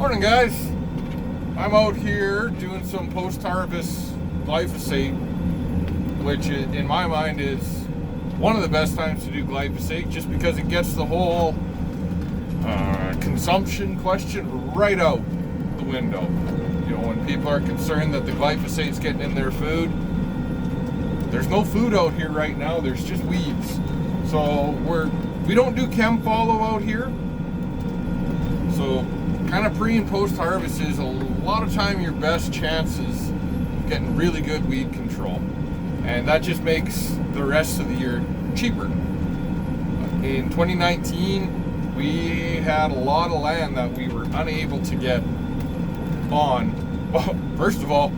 Morning, guys. I'm out here doing some post-harvest glyphosate, which in my mind is one of the best times to do glyphosate, just because it gets the whole consumption question right out the window. You know, when people are concerned that the glyphosate's getting in their food, there's no food out here right now. There's just weeds. So we don't do chem follow out here. So kind of pre and post harvest is a lot of time your best chances of getting really good weed control, and that just makes the rest of the year cheaper. In 2019, we had a lot of land that we were unable to get on. Well, first of all,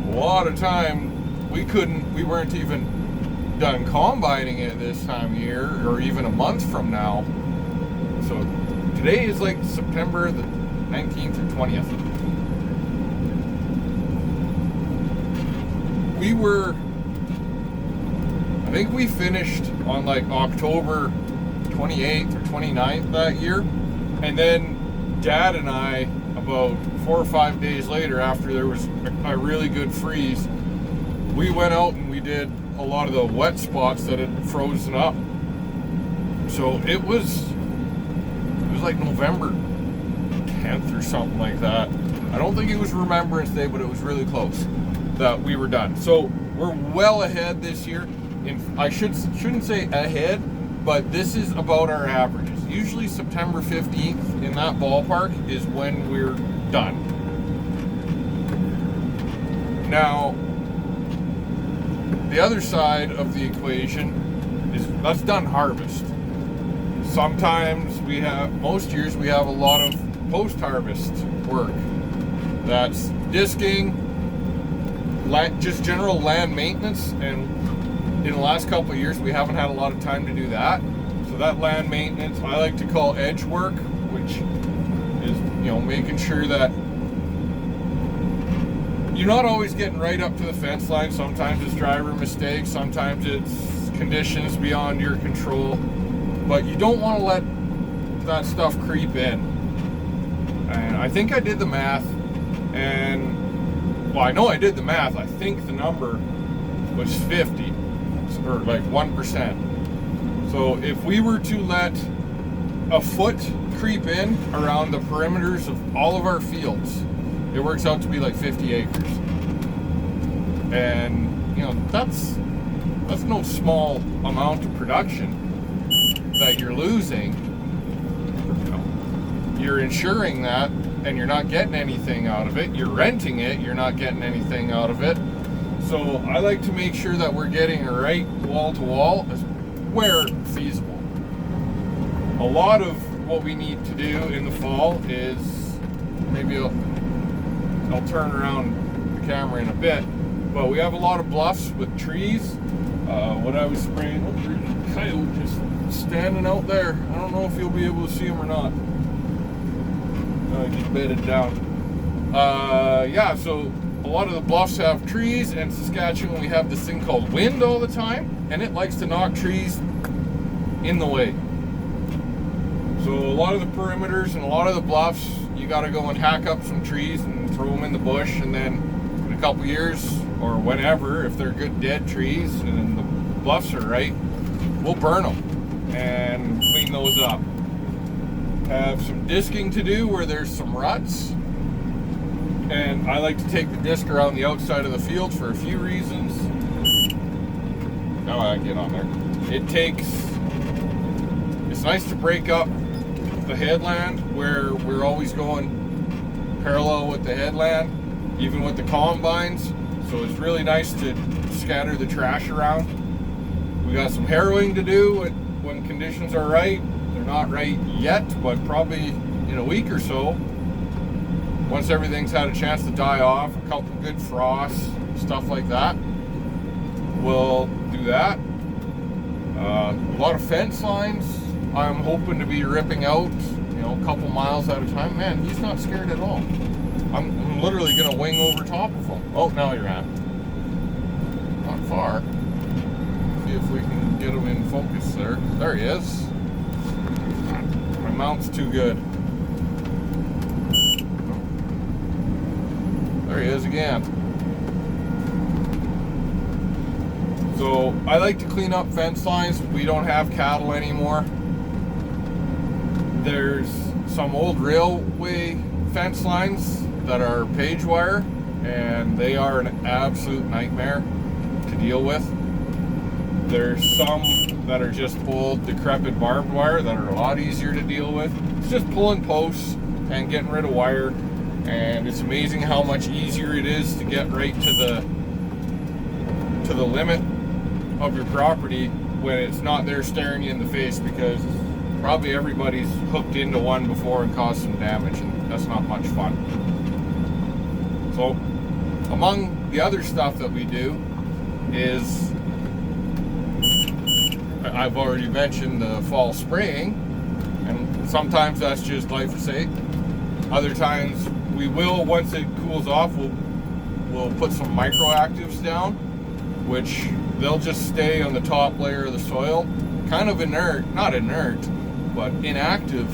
a lot of time we weren't even done combining it this time of year, or even a month from now. So today is like September the 19th or 20th. I think we finished on like October 28th or 29th that year. And then Dad and I, about 4 or 5 days later, after there was a really good freeze, we went out and we did a lot of the wet spots that had frozen up. So it was like November 10th or something like that. I don't think it was Remembrance Day, but it was really close that we were done. So we're well ahead this year. I shouldn't say ahead, but this is about our averages. Usually September 15th in that ballpark is when we're done. Now, the other side of the equation is that's done harvest. Sometimes most years we have a lot of post-harvest work. That's disking, just general land maintenance, and in the last couple of years we haven't had a lot of time to do that. So that land maintenance I like to call edge work, which is, making sure that you're not always getting right up to the fence line. Sometimes it's driver mistakes, sometimes it's conditions beyond your control. But you don't want to let that stuff creep in. And I think I did the math, and I know I did the math. I think the number was 50, or like 1%. So if we were to let a foot creep in around the perimeters of all of our fields, it works out to be like 50 acres. And that's no small amount of production that you're losing. You're insuring that, and you're not getting anything out of it. You're renting it, you're not getting anything out of it. So I like to make sure that we're getting it right wall to wall where feasible. A lot of what we need to do in the fall is, maybe I'll turn around the camera in a bit, but we have a lot of bluffs with trees. What I was spraying, there's a coyote just standing out there. I don't know if you'll be able to see him or not. I just bedded down. So a lot of the bluffs have trees, and Saskatchewan we have this thing called wind all the time, and it likes to knock trees in the way. So a lot of the perimeters and a lot of the bluffs, you got to go and hack up some trees and throw them in the bush, and then in a couple years or whenever, if they're good dead trees and the bluffs are right, we'll burn them and clean those up. Have some disking to do where there's some ruts, and I like to take the disc around the outside of the field for a few reasons. I get on there. It's nice to break up the headland where we're always going parallel with the headland, even with the combines. So it's really nice to scatter the trash around. We got some harrowing to do when conditions are right. They're not right yet, but probably in a week or so, once everything's had a chance to die off, a couple good frosts, stuff like that, we'll do that. A lot of fence lines I'm hoping to be ripping out, a couple miles at a time. Man, he's not scared at all. I'm literally gonna wing over top of him. Oh, now you're at. Not far. See if we can get him in focus there. There he is. My mount's too good. There he is again. So I like to clean up fence lines. We don't have cattle anymore. There's some old railway fence lines that are page wire, and they are an absolute nightmare to deal with. There's some that are just old decrepit barbed wire that are a lot easier to deal with. It's just pulling posts and getting rid of wire, and it's amazing how much easier it is to get right to the limit of your property when it's not there staring you in the face, because probably everybody's hooked into one before and caused some damage, and that's not much fun. So among the other stuff that we do is, I've already mentioned the fall spraying, and sometimes that's just glyphosate. Other times we will, once it cools off, we'll put some microactives down, which they'll just stay on the top layer of the soil, kind of inert, not inert, but inactive,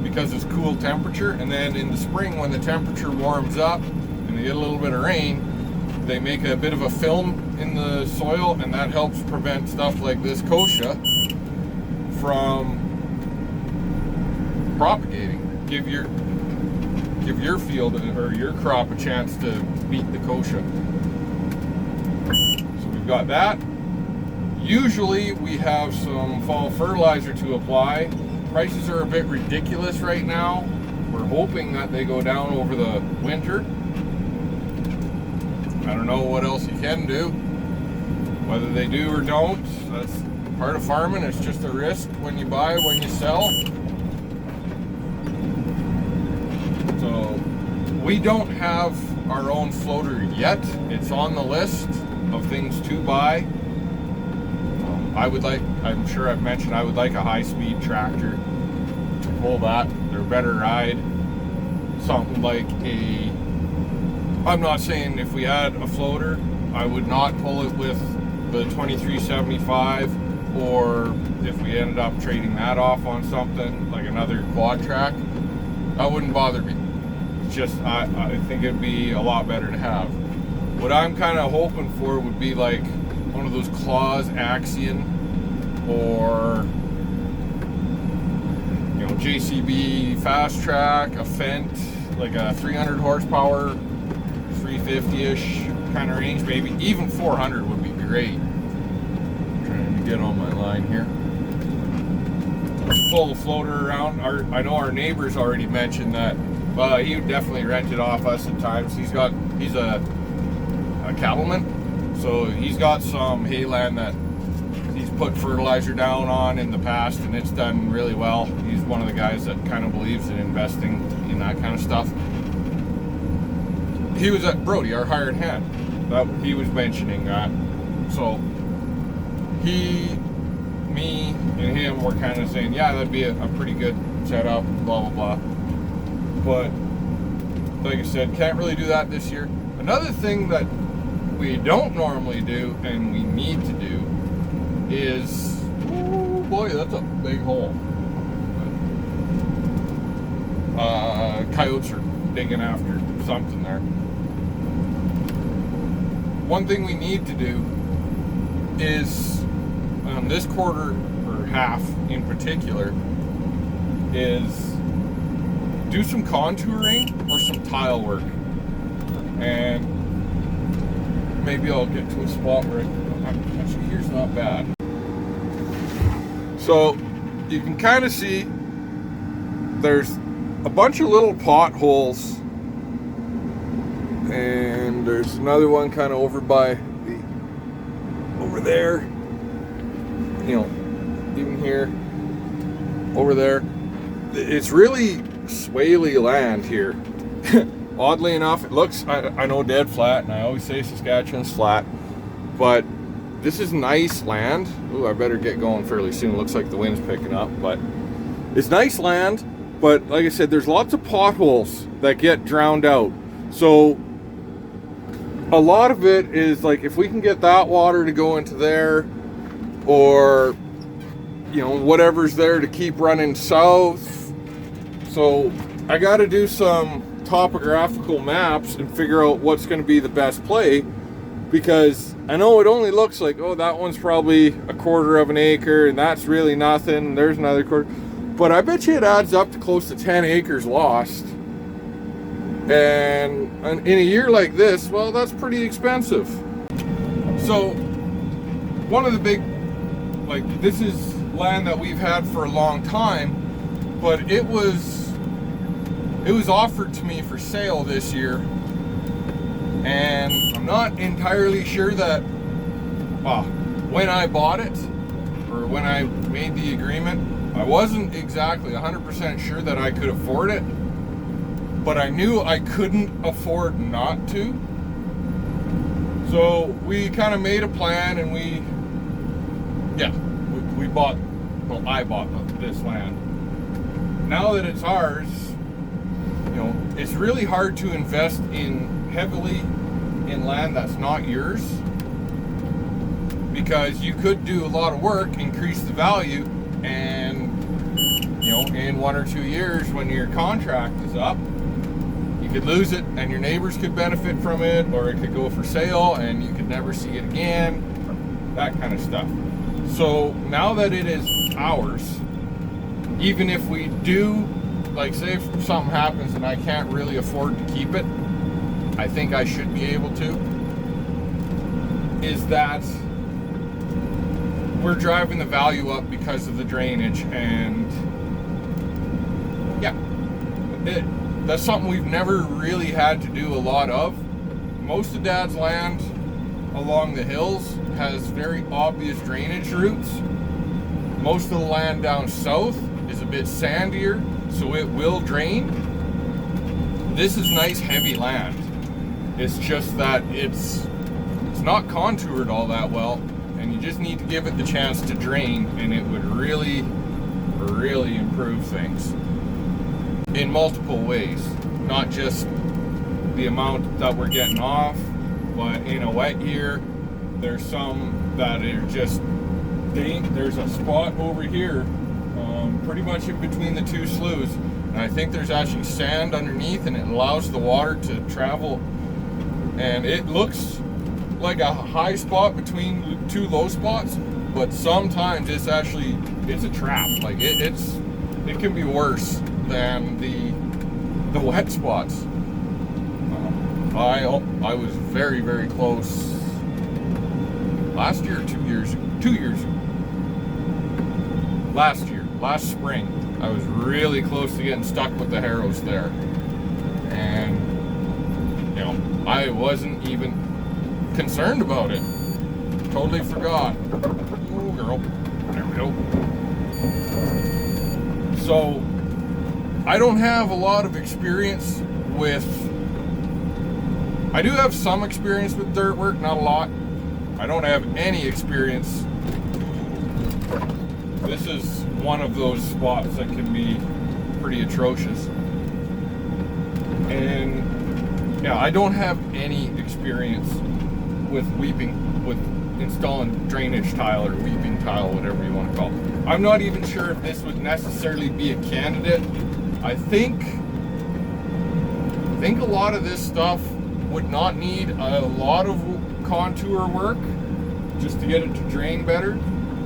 because it's cool temperature. And then in the spring, when the temperature warms up and they get a little bit of rain, they make a bit of a film in the soil, and that helps prevent stuff like this kochia from propagating. Give your field or your crop a chance to beat the kochia. So we've got that. Usually we have some fall fertilizer to apply. Prices are a bit ridiculous right now. We're hoping that they go down over the winter. I don't know what else you can do. Whether they do or don't, that's part of farming. It's just a risk when you buy, when you sell. So we don't have our own floater yet. It's on the list of things to buy. I'm sure I've mentioned, I would like a high-speed tractor to pull that. They're a better ride. Something like I'm not saying if we had a floater, I would not pull it with the 2375, or if we ended up trading that off on something like another quad track, that wouldn't bother me. It's just, I think it'd be a lot better to have. What I'm kind of hoping for would be like one of those Claas Axion, or JCB Fast Track, a Fendt, like a 300 horsepower, 350-ish kind of range, maybe even 400 would be great. I'm trying to get on my line here. Let's pull the floater around. I know our neighbor's already mentioned that. He would definitely rent it off us at times. He's a cattleman, so he's got some hayland that he's put fertilizer down on in the past, and it's done really well. He's one of the guys that kind of believes in investing in that kind of stuff. He was at Brody, our hired hand, that he was mentioning that. So me and him were kind of saying, yeah, that'd be a pretty good setup, blah blah blah. But like I said, can't really do that this year. Another thing that we don't normally do and we need to do is, oh boy, that's a big hole. Coyotes are digging after something there. One thing we need to do is, this quarter or half in particular, is do some contouring or some tile work. And maybe I'll get to a spot where actually here's not bad. So you can kind of see there's a bunch of little potholes, and there's another one kind of over there, even here, over there. It's really swaley land here. Oddly enough, it looks, I know, dead flat, and I always say Saskatchewan's flat, but this is nice land. Ooh, I better get going fairly soon. It looks like the wind's picking up, but it's nice land. But like I said, there's lots of potholes that get drowned out. So a lot of it is like, if we can get that water to go into there, or whatever's there to keep running south. So I got to do some topographical maps and figure out what's going to be the best play, because I know it only looks like, oh, that one's probably a quarter of an acre and that's really nothing, there's another quarter, but I bet you it adds up to close to 10 acres lost. And in a year like this, well, that's pretty expensive. So one of the big, like, this is land that we've had for a long time, but it was offered to me for sale this year, and I'm not entirely sure that when I bought it, or when I made the agreement, I wasn't exactly 100% sure that I could afford it, but I knew I couldn't afford not to. So we kind of made a plan, and we bought, well, I bought this land. Now that it's ours, you know, it's really hard to invest heavily in land that's not yours, because you could do a lot of work, increase the value, and, you know, in 1 or 2 years when your contract is up, you could lose it and your neighbors could benefit from it, or it could go for sale and you could never see it again, that kind of stuff. So now that it is ours, even if we do, like, say if something happens and I can't really afford to keep it, I think I should be able to, is that we're driving the value up because of the drainage. And yeah, that's something we've never really had to do a lot of. Most of Dad's land along the hills has very obvious drainage routes. Most of the land down south is a bit sandier, so it will drain. This is nice heavy land. It's just that it's not contoured all that well, and you just need to give it the chance to drain, and it would really improve things in multiple ways. Not just the amount that we're getting off, but in a wet year, there's some that are just dank. There's a spot over here, pretty much in between the two sloughs, and I think there's actually sand underneath, and it allows the water to travel, and it looks like a high spot between two low spots, but sometimes it's a trap. Like it can be worse than the wet spots. I was very close last year, 2 years, last spring. I was really close to getting stuck with the harrows there, and you know, I wasn't even concerned about it. Totally forgot. Oh, girl. There we go. So I don't have a lot of experience with, I do have some experience with dirt work, not a lot. I don't have any experience. This is one of those spots that can be pretty atrocious. And yeah, I don't have any experience with installing drainage tile or weeping tile, whatever you want to call it. I'm not even sure if this would necessarily be a candidate. I think a lot of this stuff would not need a lot of contour work just to get it to drain better.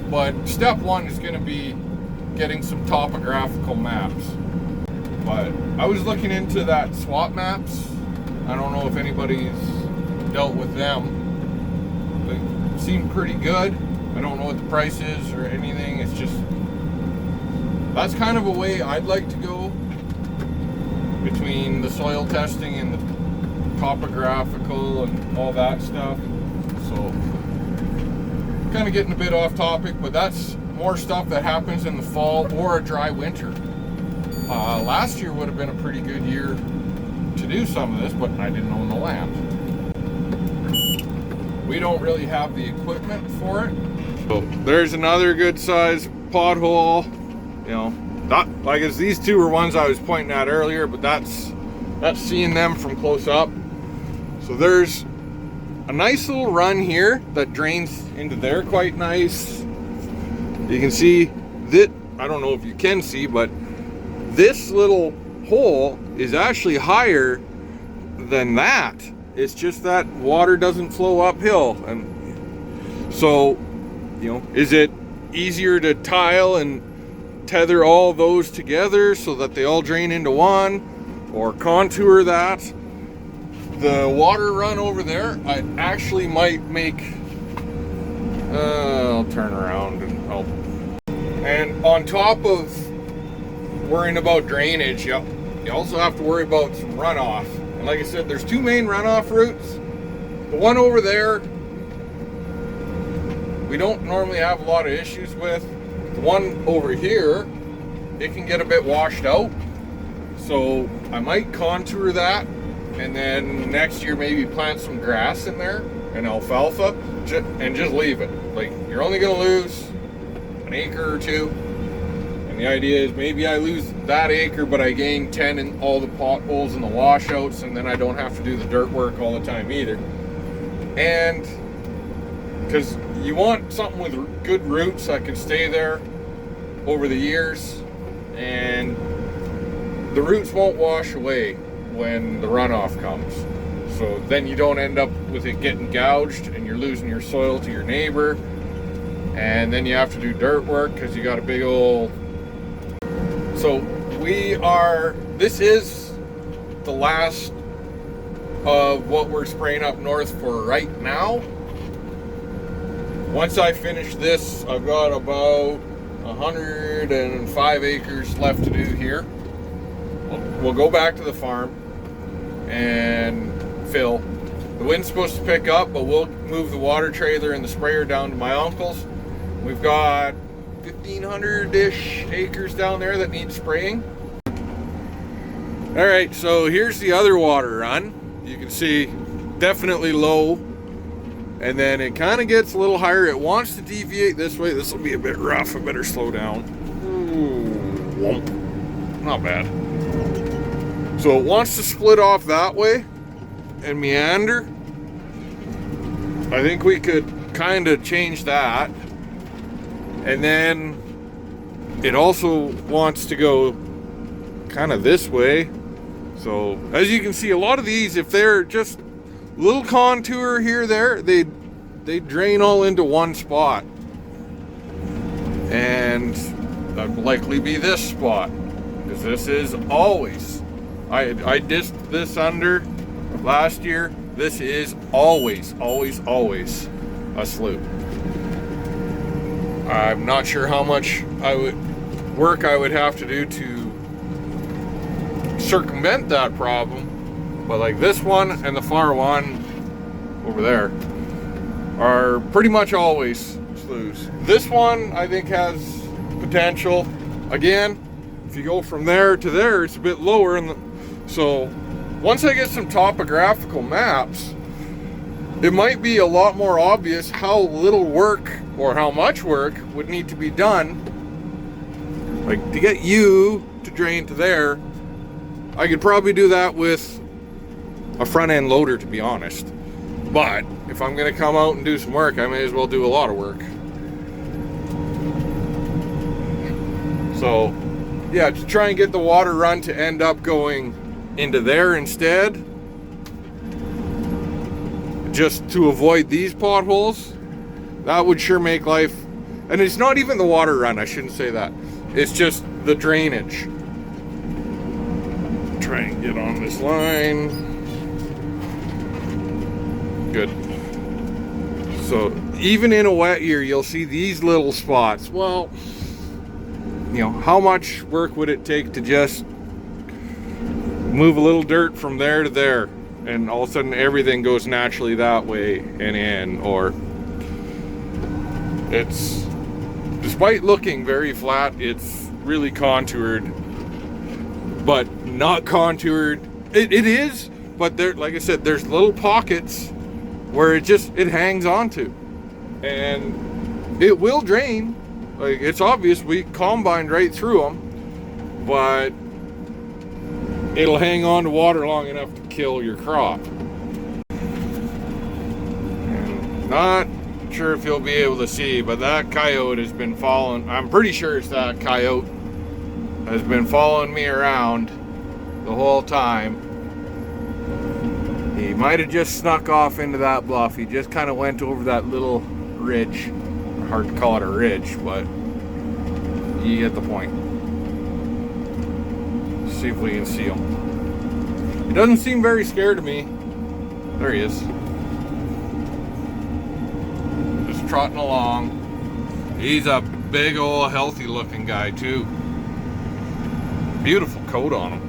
But step one is going to be getting some topographical maps. But I was looking into that swap maps. I don't know if anybody's dealt with them. They seem pretty good. I don't know what the price is or anything. It's just, that's kind of a way I'd like to go between the soil testing and the topographical and all that stuff. So kind of getting a bit off topic, but that's more stuff that happens in the fall or a dry winter. Last year would have been a pretty good year to do some of this, but I didn't own the land. We don't really have the equipment for it. So there's another good sized pothole. You know, not like as these two were ones I was pointing at earlier, but that's seeing them from close up. So there's a nice little run here that drains into there quite nice. You can see that, I don't know if you can see, but this little hole is actually higher than that. It's just that water doesn't flow uphill. And so, you know, is it easier to tile and tether all those together so that they all drain into one, or contour that? The water run over there, I actually might make, I'll turn around and on top of worrying about drainage, you also have to worry about some runoff. And like I said, there's two main runoff routes. The one over there, we don't normally have a lot of issues with. The one over here, it can get a bit washed out. So I might contour that, and then next year maybe plant some grass in there and alfalfa, and just leave it. Like, you're only gonna lose an acre or two. And the idea is maybe I lose that acre, but I gain 10 in all the potholes and the washouts, and then I don't have to do the dirt work all the time either. And because you want something with good roots that can stay there over the years, and the roots won't wash away when the runoff comes. So then you don't end up with it getting gouged and you're losing your soil to your neighbor, and then you have to do dirt work because you got a big old... So this is the last of what we're spraying up north for right now. Once I finish this, I've got about 105 acres left to do here. We'll go back to the farm and fill. The wind's supposed to pick up, but we'll move the water trailer and the sprayer down to my uncle's. We've got 1,500-ish acres down there that need spraying. All right, so here's the other water run. You can see definitely low, and then it kind of gets a little higher. It wants to deviate this way. This will be a bit rough. I better slow down. Ooh, not bad. So it wants to split off that way and meander. I think we could kind of change that. And then it also wants to go kind of this way. So as you can see, a lot of these, if they're just a little contour here, there, they drain all into one spot. And that'd likely be this spot, because this is always, I disced this under last year. This is always a slough. I'm not sure how much I would have to do to circumvent that problem, but like this one and the far one over there are pretty much always sloughs. This one I think has potential. Again, if you go from there to there, it's a bit lower, so once I get some topographical maps, it might be a lot more obvious how little work or how much work would need to be done. Like, to get you to drain to there, I could probably do that with a front end loader, to be honest. But if I'm gonna come out and do some work, I may as well do a lot of work. So yeah, to try and get the water run to end up going into there instead, just to avoid these potholes, that would sure make life. And it's not even the water run, I shouldn't say that, it's just the drainage. Try and get on this line. Good. So even in a wet year, you'll see these little spots. Well, you know, how much work would it take to just move a little dirt from there to there, and all of a sudden everything goes naturally that way and in? Or it's, despite looking very flat, it's really contoured, but not contoured. It is, but there, like I said, there's little pockets where it hangs onto, and it will drain. Like, it's obvious, we combined right through them, but it'll hang on to water long enough to kill your crop. And not sure if you'll be able to see, but that coyote has been following, I'm pretty sure it's that coyote, has been following me around the whole time. He might have just snuck off into that bluff. He just kind of went over that little ridge. Hard to call it a ridge, but you get the point. See if we can see him. He doesn't seem very scared of me. There he is. Just trotting along. He's a big old healthy looking guy too. Beautiful coat on him.